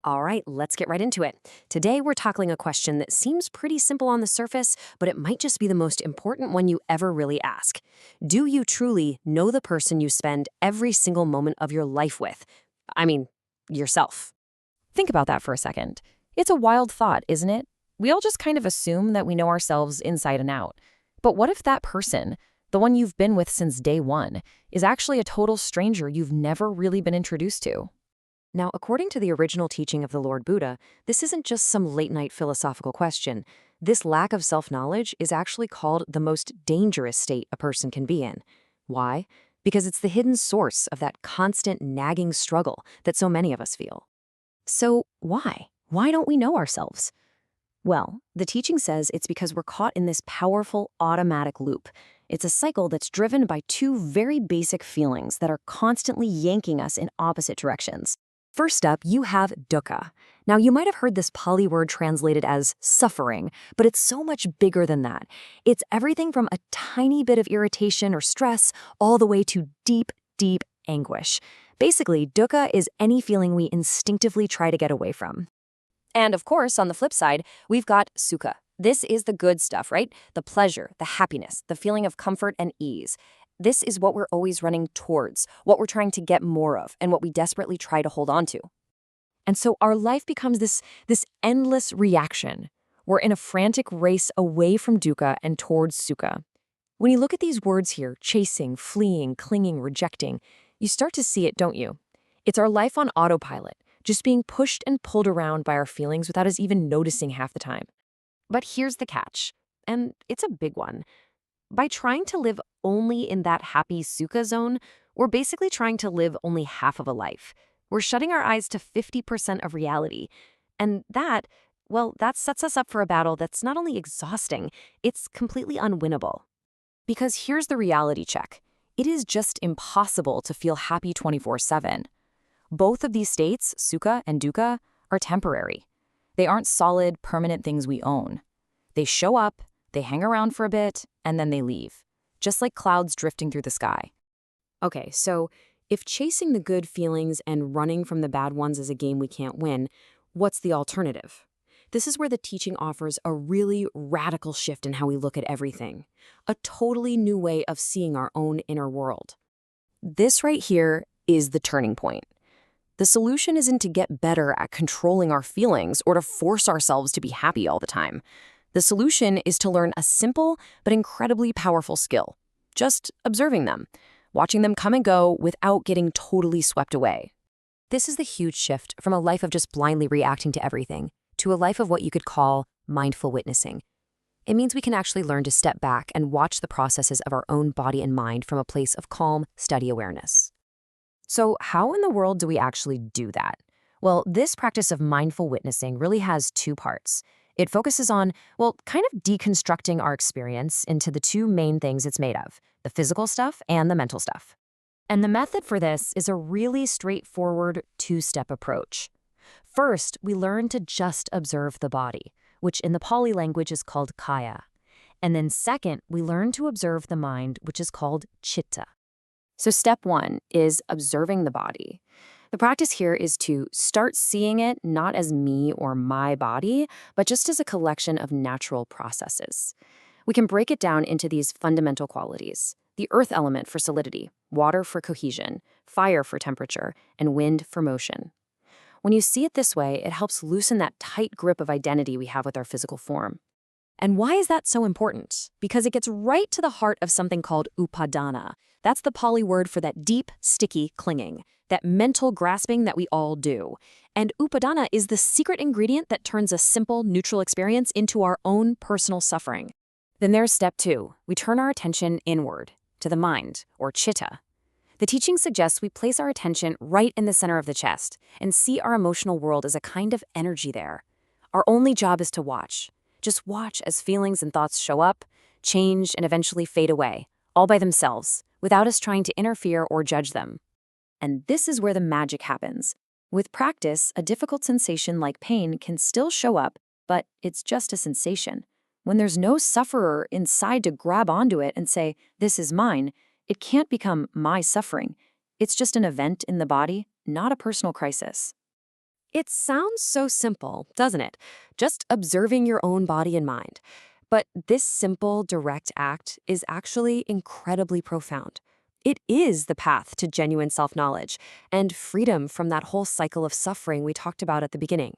All right, let's get right into it. Today, we're tackling a question that seems pretty simple on the surface, but it might just be the most important one you ever really ask. Do you truly know the person you spend every single moment of your life with? I mean, yourself. Think about that for a second. It's a wild thought, isn't it? We all just kind of assume that we know ourselves inside and out. But what if that person, the one you've been with since day one, is actually a total stranger you've never really been introduced to? Now, according to the original teaching of the Lord Buddha, this isn't just some late night philosophical question. This lack of self knowledge is actually called the most dangerous state a person can be in. Why? Because it's the hidden source of that constant nagging struggle that so many of us feel. So, why? Why don't we know ourselves? Well, the teaching says it's because we're caught in this powerful automatic loop. It's a cycle that's driven by two very basic feelings that are constantly yanking us in opposite directions. First up, you have dukkha. Now, you might have heard this Pali word translated as suffering, but it's so much bigger than that. It's everything from a tiny bit of irritation or stress all the way to deep, deep anguish. Basically, dukkha is any feeling we instinctively try to get away from. And of course, on the flip side, we've got sukha. This is the good stuff, right? The pleasure, the happiness, the feeling of comfort and ease. This is what we're always running towards, what we're trying to get more of, and what we desperately try to hold on to. And so our life becomes this endless reaction. We're in a frantic race away from dukkha and towards sukha. When you look at these words here, chasing, fleeing, clinging, rejecting, you start to see it, don't you? It's our life on autopilot, just being pushed and pulled around by our feelings without us even noticing half the time. But here's the catch, and it's a big one. By trying to live only in that happy sukha zone, we're basically trying to live only half of a life. We're shutting our eyes to 50% of reality. And that sets us up for a battle that's not only exhausting, it's completely unwinnable. Because here's the reality check. It is just impossible to feel happy 24/7. Both of these states, sukha and dukkha, are temporary. They aren't solid, permanent things we own. They show up, they hang around for a bit, and then they leave, just like clouds drifting through the sky. Okay, so if chasing the good feelings and running from the bad ones is a game we can't win, what's the alternative? This is where the teaching offers a really radical shift in how we look at everything, a totally new way of seeing our own inner world. This right here is the turning point. The solution isn't to get better at controlling our feelings or to force ourselves to be happy all the time. The solution is to learn a simple but incredibly powerful skill, just observing them, watching them come and go without getting totally swept away. This is the huge shift from a life of just blindly reacting to everything to a life of what you could call mindful witnessing. It means we can actually learn to step back and watch the processes of our own body and mind from a place of calm, steady awareness. So how in the world do we actually do that? Well, this practice of mindful witnessing really has two parts. It focuses on, kind of deconstructing our experience into the two main things it's made of, the physical stuff and the mental stuff. And the method for this is a really straightforward two-step approach. First, we learn to just observe the body, which in the Pali language is called kaya. And then second, we learn to observe the mind, which is called chitta. So step one is observing the body. The practice here is to start seeing it not as me or my body, but just as a collection of natural processes. We can break it down into these fundamental qualities: the earth element for solidity, water for cohesion, fire for temperature, and wind for motion. When you see it this way, it helps loosen that tight grip of identity we have with our physical form. And why is that so important? Because it gets right to the heart of something called upadana. That's the Pali word for that deep, sticky clinging, that mental grasping that we all do. And upadana is the secret ingredient that turns a simple, neutral experience into our own personal suffering. Then there's step two. We turn our attention inward, to the mind, or chitta. The teaching suggests we place our attention right in the center of the chest and see our emotional world as a kind of energy there. Our only job is to watch. Just watch as feelings and thoughts show up, change, and eventually fade away, all by themselves, without us trying to interfere or judge them. And this is where the magic happens. With practice, a difficult sensation like pain can still show up, but it's just a sensation. When there's no sufferer inside to grab onto it and say, "This is mine," it can't become my suffering. It's just an event in the body, not a personal crisis. It sounds so simple, doesn't it? Just observing your own body and mind. But this simple, direct act is actually incredibly profound. It is the path to genuine self knowledge and freedom from that whole cycle of suffering we talked about at the beginning.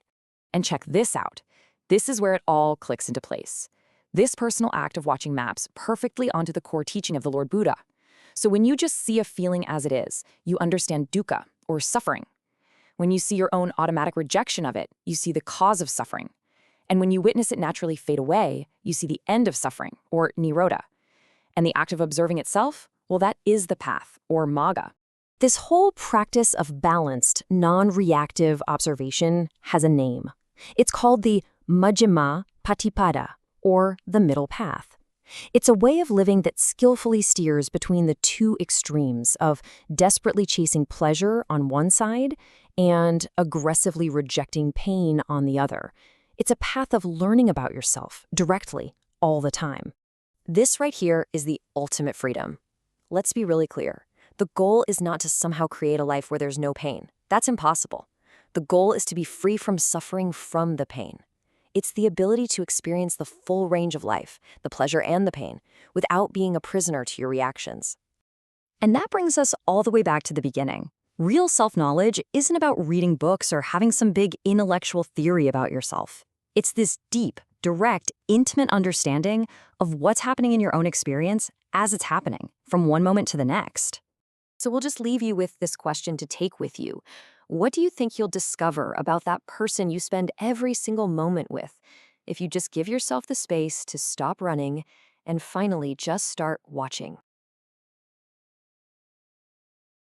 And check this out. This is where it all clicks into place. This personal act of watching maps perfectly onto the core teaching of the Lord Buddha. So when you just see a feeling as it is, you understand dukkha, or suffering. When you see your own automatic rejection of it, you see the cause of suffering. And when you witness it naturally fade away, you see the end of suffering, or nirodha. And the act of observing itself, well, that is the path, or magga. This whole practice of balanced, non-reactive observation has a name. It's called the Majjhima Patipada, or the middle path. It's a way of living that skillfully steers between the two extremes of desperately chasing pleasure on one side and aggressively rejecting pain on the other. It's a path of learning about yourself directly, all the time. This right here is the ultimate freedom. Let's be really clear. The goal is not to somehow create a life where there's no pain. That's impossible. The goal is to be free from suffering from the pain. It's the ability to experience the full range of life, the pleasure and the pain, without being a prisoner to your reactions. And that brings us all the way back to the beginning. Real self-knowledge isn't about reading books or having some big intellectual theory about yourself. It's this deep, direct, intimate understanding of what's happening in your own experience as it's happening, from one moment to the next. So we'll just leave you with this question to take with you. What do you think you'll discover about that person you spend every single moment with if you just give yourself the space to stop running and finally just start watching?